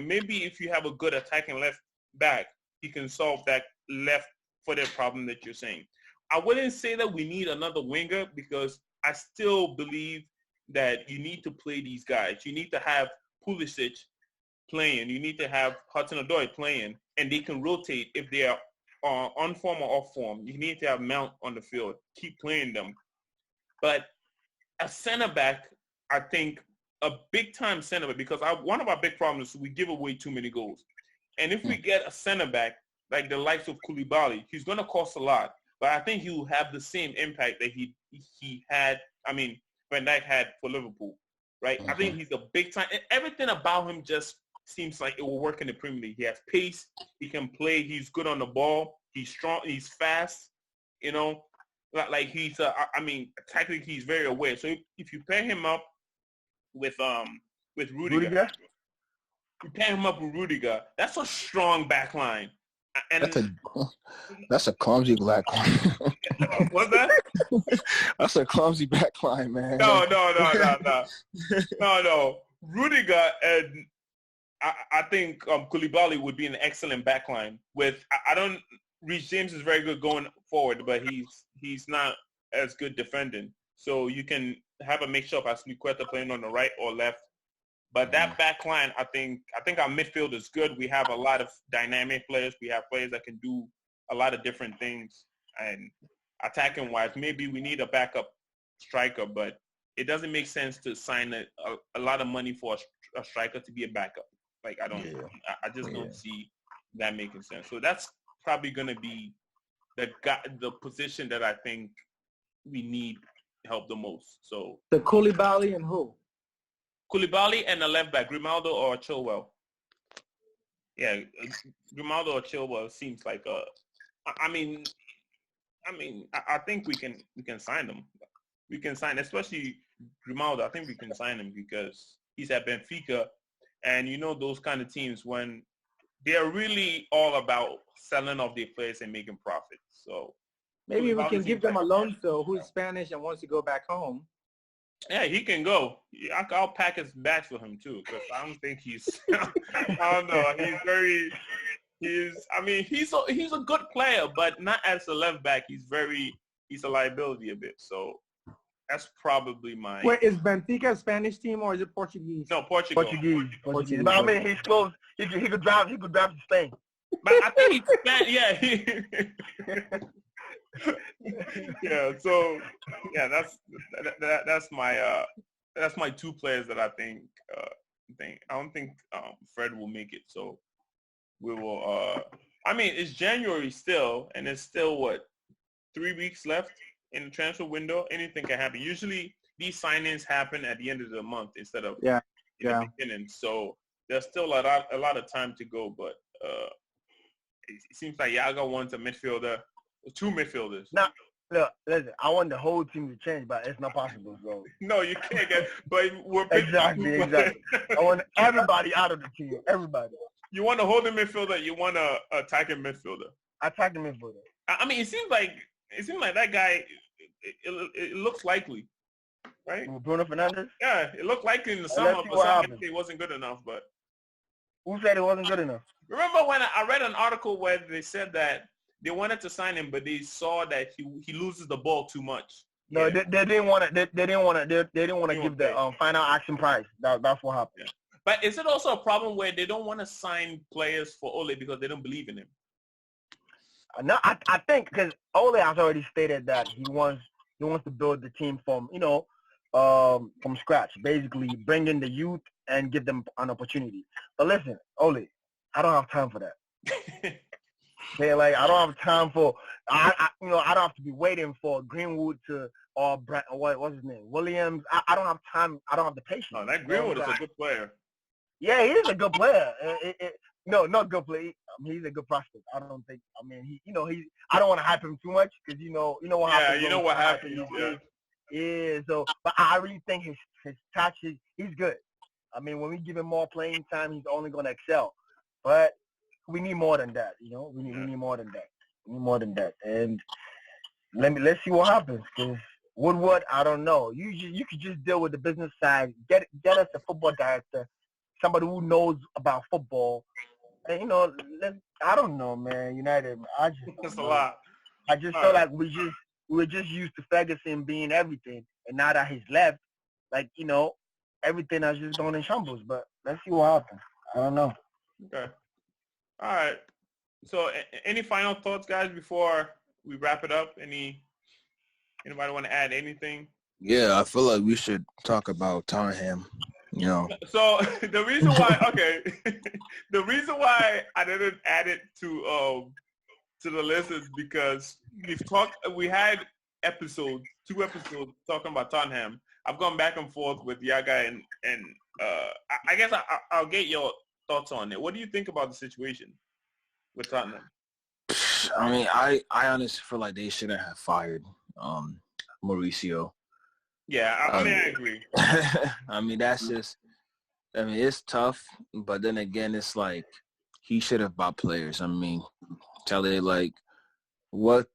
maybe if you have a good attacking left back, he can solve that left-footed problem that you're saying. I wouldn't say that we need another winger because I still believe that you need to play these guys. You need to have Pulisic playing. You need to have Hudson-Odoi playing, and they can rotate if they are on form or off form. You need to have Mount on the field. Keep playing them. But a center back, I think, a big-time center back, because one of our big problems is we give away too many goals. And if we get a center back, like the likes of Koulibaly, he's going to cost a lot. But I think he will have the same impact that he had, Van Dijk had for Liverpool, right? I think he's a big-time. Everything about him just seems like it will work in the Premier League. He has pace. He can play. He's good on the ball. He's strong. He's fast. You know, like he's. Technically, he's very aware. So if you pair him up with Rudiger, you pair him up with Rudiger. That's a strong back line. And that's a clumsy back line. What's that? That's a clumsy back line, man. No. Rudiger and I think Koulibaly would be an excellent back line. Reece James is very good going forward, but he's not as good defending. So you can have a mixture of Azpilicueta playing on the right or left. But that back line, I think our midfield is good. We have a lot of dynamic players. We have players that can do a lot of different things. And attacking-wise, maybe we need a backup striker, but it doesn't make sense to sign a lot of money for a striker to be a backup. Like, I just don't see that making sense. So that's probably going to be the position that I think we need help the most. So the Koulibaly and who? Koulibaly and the left back, Grimaldo or Chilwell. Yeah, Grimaldo or Chilwell seems like I think we can sign them. We can sign, especially Grimaldo. I think we can sign him because he's at Benfica, and you know those kind of teams when they're really all about selling off their players and making profit. So maybe we can give them Alonso, who's Spanish and wants to go back home. Yeah, he can go. I'll pack his bags for him too, because I don't think he's. I don't know. He's a good player, but not as a left back. He's a liability a bit. So that's probably my. Wait, is Benfica a Spanish team or is it Portuguese? No, Portugal. Portuguese. But he's close. He could drive. He could drive to Spain. But I think he's Spanish. Yeah. Yeah. So yeah, that's my two players that I think. I don't think Fred will make it. So we will. It's January still, and it's still 3 weeks left in the transfer window. Anything can happen. Usually these signings happen at the end of the month instead of the beginning. So there's still a lot of time to go. But it seems like Yaga wants a midfielder, two midfielders. Now, look, listen, I want the whole team to change, but it's not possible, bro. No, you can't get. But we're exactly. I want everybody out of the team. Everybody. You want a holding midfielder. You want a attacking midfielder. Attacking midfielder. It seems like that guy. It looks likely, right? Bruno Fernandes. Yeah, it looked likely in the summer, but some it wasn't good enough. But who said it wasn't good enough? Remember when I read an article where they said that they wanted to sign him, but they saw that he loses the ball too much. No, yeah. they didn't want to. They didn't want to give the final action price. That's what happened. Yeah. But is it also a problem where they don't want to sign players for Ole because they don't believe in him? No, I think because Ole has already stated that he wants to build the team from scratch, basically bring in the youth and give them an opportunity. But listen, Ole, I don't have time for that. I don't have time for I don't have to be waiting for Greenwood or what's his name? Williams. I don't have time. I don't have the patience. Oh, that Greenwood is a good player. Yeah, he is a good player. No, not good player. He's a good prospect. I don't think. I mean, I don't want to hype him too much because what happens. Yeah, you know what happens. Yeah. So, but I really think his touch he's good. I mean, when we give him more playing time, he's only going to excel. But we need more than that. We need more than that. We need more than that. And let's see what happens. Because Woodward, I don't know. You could just deal with the business side. Get us a football director, somebody who knows about football. And I don't know, man. United, I just that's a lot. I just feel like we were just used to Ferguson being everything, and now that he's left, everything has just gone in shambles. But let's see what happens. I don't know. Okay. All right. So, any final thoughts, guys, before we wrap it up? Anybody want to add anything? Yeah, I feel like we should talk about Tottenham. So the reason why I didn't add it to the list is because we had two episodes talking about Tottenham. I've gone back and forth with Yaga and I guess I'll get your thoughts on it. What do you think about the situation with Tottenham? I mean, I honestly feel like they shouldn't have fired Mauricio. Yeah, I agree. I mean, it's tough, but then again, it's like he should have bought players. I mean, what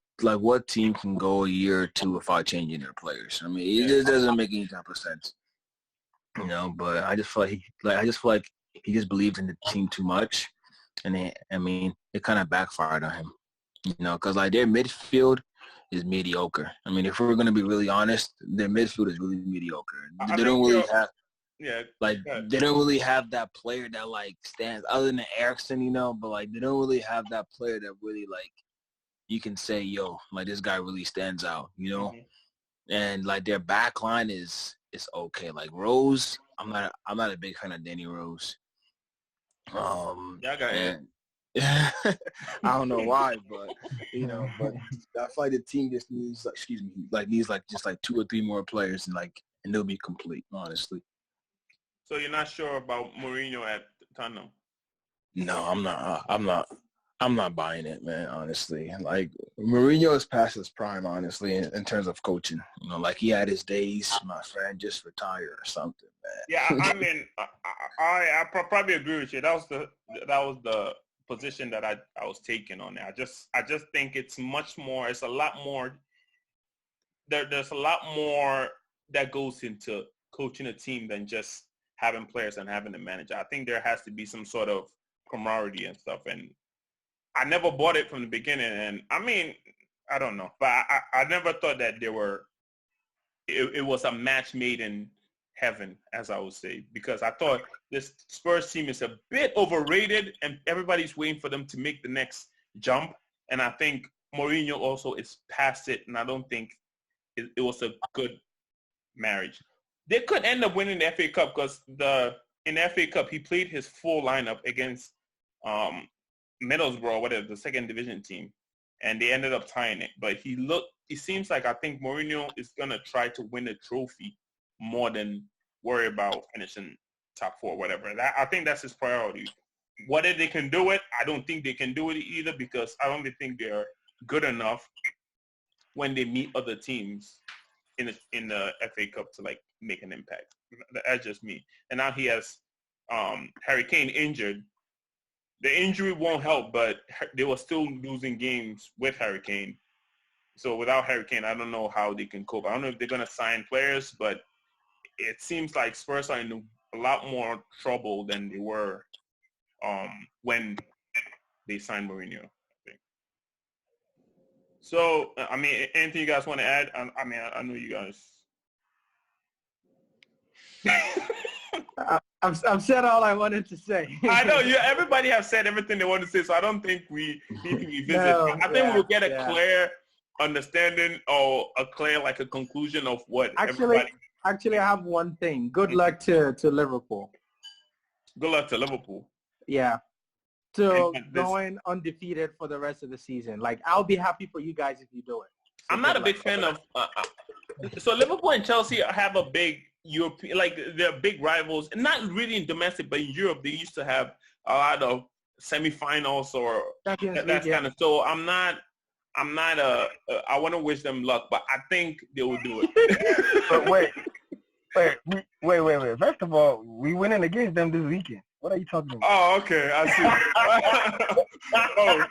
team can go a year or two without changing their players? I mean, it just doesn't make any type of sense. But I just feel like he just believed in the team too much, and it kind of backfired on him. Because their midfield is mediocre. I mean, if we're going to be really honest, their midfield is really mediocre. They don't really have that player that stands other than Eriksson, but they don't really have that player that really you can say, this guy really stands out, Mm-hmm. And their back line is okay. Rose, I'm not a big fan of Danny Rose. I don't know why, but but I feel like the team just needs just 2 or 3 more players and they'll be complete, honestly. So you're not sure about Mourinho at Tottenham? No, I'm not buying it, man, honestly. Mourinho is past his prime, honestly, in terms of coaching. He had his days, my friend, just retire or something, man. Yeah, I mean, I probably agree with you. That was the position that I was taking on it. I just think it's much more. It's a lot more. There's a lot more that goes into coaching a team than just having players and having a manager. I think there has to be some sort of camaraderie and stuff. And I never bought it from the beginning. And I mean, I don't know, but I never thought that it was a match made in heaven, as I would say, because I thought this Spurs team is a bit overrated and everybody's waiting for them to make the next jump. And I think Mourinho also is past it, and I don't think it was a good marriage. They could end up winning the FA Cup because in the FA Cup he played his full lineup against Middlesbrough, whatever, the second division team, and they ended up tying it. But it seems like I think Mourinho is gonna try to win a trophy more than worry about finishing top 4, whatever. I think that's his priority. Whether they can do it, I don't think they can do it either, because I don't think they're good enough when they meet other teams in the FA Cup to make an impact. That's just me. And now he has Harry Kane injured. The injury won't help, but they were still losing games with Harry Kane. So without Harry Kane, I don't know how they can cope. I don't know if they're going to sign players, but it seems like Spurs are in a lot more trouble than they were when they signed Mourinho, I think. So, I mean, anything you guys want to add? I know you guys. I've said all I wanted to say. I know everybody has said everything they want to say, so I don't think we need to revisit. I think we'll get a clear understanding or a conclusion of what everybody. Actually, I have one thing. Good luck to Liverpool. Good luck to Liverpool. Yeah. So going undefeated for the rest of the season. I'll be happy for you guys if you do it. I'm not a big fan of. So Liverpool and Chelsea have a big European, like they're big rivals, and not really in domestic, but in Europe they used to have a lot of semifinals or that kind of. So I'm not. I want to wish them luck, but I think they will do it. But wait. First of all, we winning against them this weekend. What are you talking about? Oh, okay. I see. Oh,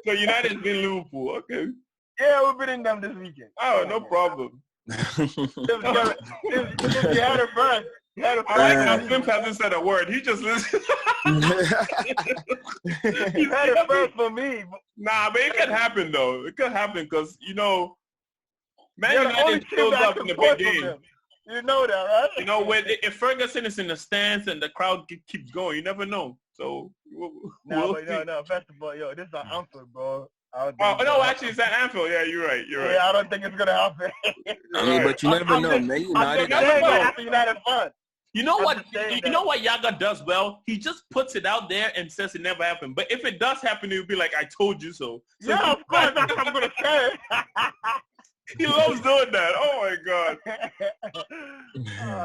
so United's been Liverpool. Okay. Yeah, we're beating them this weekend. Oh, no problem. If you had it first. I like how Slim hasn't said a word. He just listens. You had it first for me. Nah, but it could happen, though. It could happen because, Man United shows up in the big game. You know that, right? If Ferguson is in the stands and the crowd keeps going, you never know. So, no. First of all, this is an Anfield, bro. Actually, it's at Anfield. Yeah, you're right. Yeah, I don't think it's gonna happen. I mean, but you never know. Man United. United fun. You know what? You know what Yaga does well? He just puts it out there and says it never happened. But if it does happen, he'll be like, "I told you so." Yeah, of course. That's what I'm gonna say. He loves doing that. Oh my God.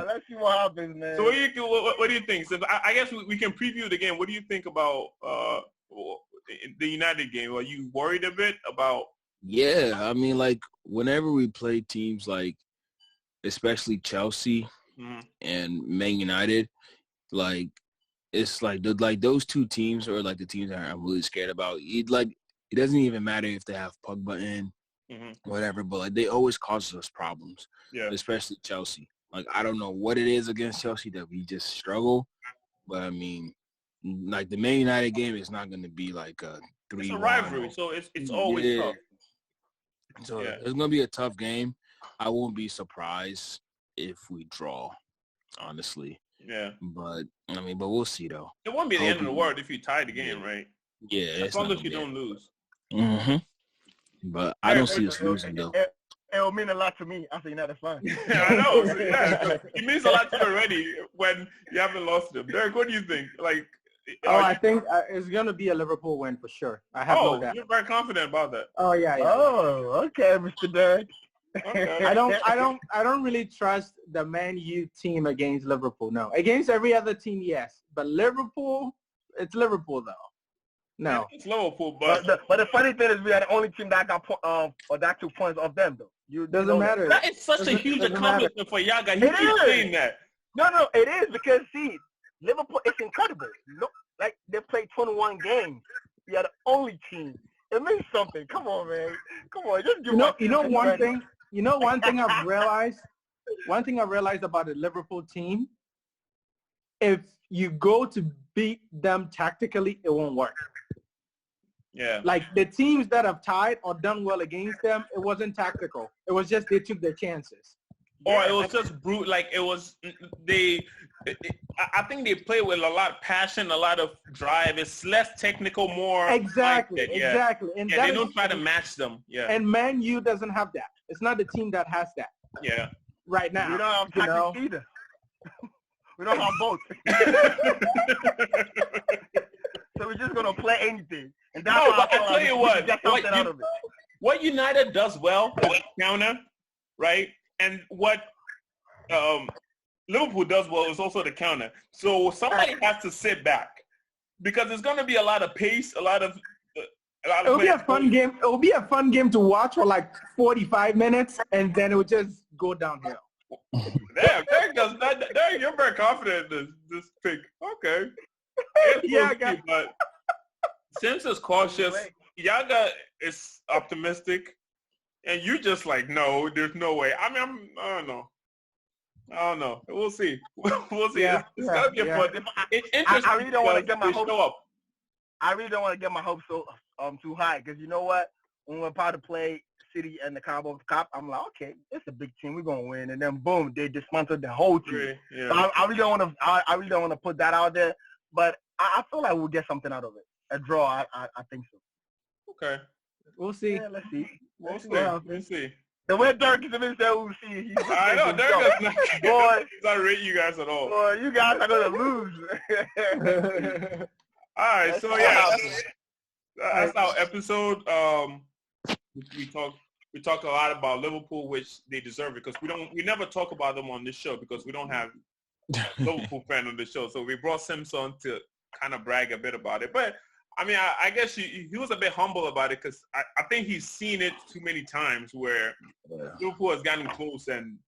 Let's see what happens, man. So what do you think? So I guess we can preview the game. What do you think about the United game? Are you worried a bit about? Yeah, I mean, like whenever we play teams like, especially Chelsea and Man United, like it's like those two teams are like the teams that I'm really scared about. It doesn't even matter if they have Pogba in. Whatever, but like they always cause us problems. Yeah, especially Chelsea. Like I don't know what it is against Chelsea that we just struggle, but I mean, like the Man United game is not going to be like a 3-1. It's a rivalry, so it's always tough. So it's going to be a tough game. I won't be surprised if we draw, honestly. Yeah, but we'll see though. It won't be the end of the world if you tie the game, right? Yeah, as long as you don't lose. But I don't see us losing, though. It will mean a lot to me as a United fan. Yeah, I know. Yeah, it means a lot to you already when you haven't lost them. Derek, what do you think? I think it's going to be a Liverpool win for sure. I have no doubt. You're very confident about that. Oh, yeah. Oh, okay, Mr. Derek. Okay. I don't really trust the Man U team against Liverpool. No, against every other team, yes, but Liverpool, it's Liverpool though. No, it's Liverpool, but the funny thing is we are the only team that got or that 2 points off them though. Doesn't matter. That is such a huge accomplishment for Yaga. He keeps saying that. No, it is because see, Liverpool, it's incredible. Look, like they played 21 games. We are the only team. It means something. Come on, man. Come on, just give one thing. One thing I've realized. One thing I realized about the Liverpool team. If you go to beat them tactically, it won't work. Yeah. Like the teams that have tied or done well against them, it wasn't tactical. It was just they took their chances. Or it was just brute. Like it was I think they play with a lot of passion, a lot of drive. It's less technical, more exactly. And they don't try to match them. Yeah. And Man U doesn't have that. It's not the team that has that. Yeah. Right now. We don't have tactics either. We don't have both. So we're just gonna play anything. And that's but I tell you what United does well is counter, right? And what Liverpool does well is also the counter. So somebody has to sit back because there's going to be a lot of pace, a lot of. It'll be a fun game. It will be a fun game to watch for like 45 minutes, and then it will just go downhill. Damn, you're very confident in this pick. Okay. But Sims is cautious. Yaga is optimistic, and you're just like, no, there's no way. I mean, I don't know. We'll see. We'll see. Yeah, it's gonna be fun. It's interesting. I really don't want to get my hopes up. I really don't want to get my hopes so too high because you know what? When we're about to play City and the Cowboys Cup, I'm like, okay, it's a big team. We're gonna win, and then boom, they dismantled the whole team. Yeah. So I really don't want to. I really don't want to put that out there, but I feel like we'll get something out of it. A draw, I think so. Okay. We'll see. Yeah, let's see. We'll see. The way Dirk is even said we'll see. I know Dirk is not rate you guys at all. Boy, you guys are gonna lose. All right, so yeah, that's our episode. We talked we talk a lot about Liverpool, which they deserve it because we never talk about them on this show because we don't have Liverpool fan on the show. So we brought Sims on to kind of brag a bit about it. But I mean, I guess he was a bit humble about it because I think he's seen it too many times where Liverpool has gotten close and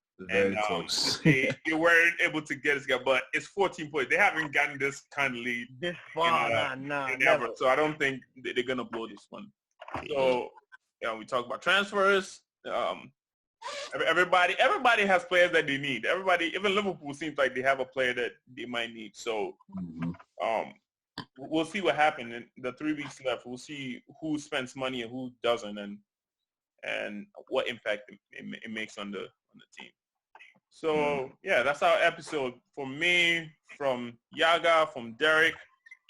close. they weren't able to get this guy. But it's 14 points. They haven't gotten this kind of lead this far, ever. So I don't think they're going to blow this one. So, we talk about transfers. Everybody has players that they need. Everybody, even Liverpool seems like they have a player that they might need. So, we'll see what happens in the 3 weeks left. We'll see who spends money and who doesn't, and what impact it makes on the team. So that's our episode. From me, from Yaga, from Derek,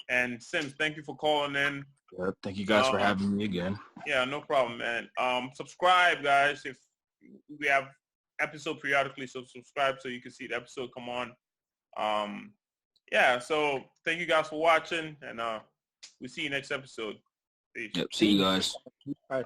and Sims. Thank you for calling in. Thank you guys for having me again. Yeah, no problem, man. Subscribe, guys. If we have episode periodically, so subscribe so you can see the episode come on. So thank you guys for watching, and we'll see you next episode. Peace. Yep, see you guys. All right.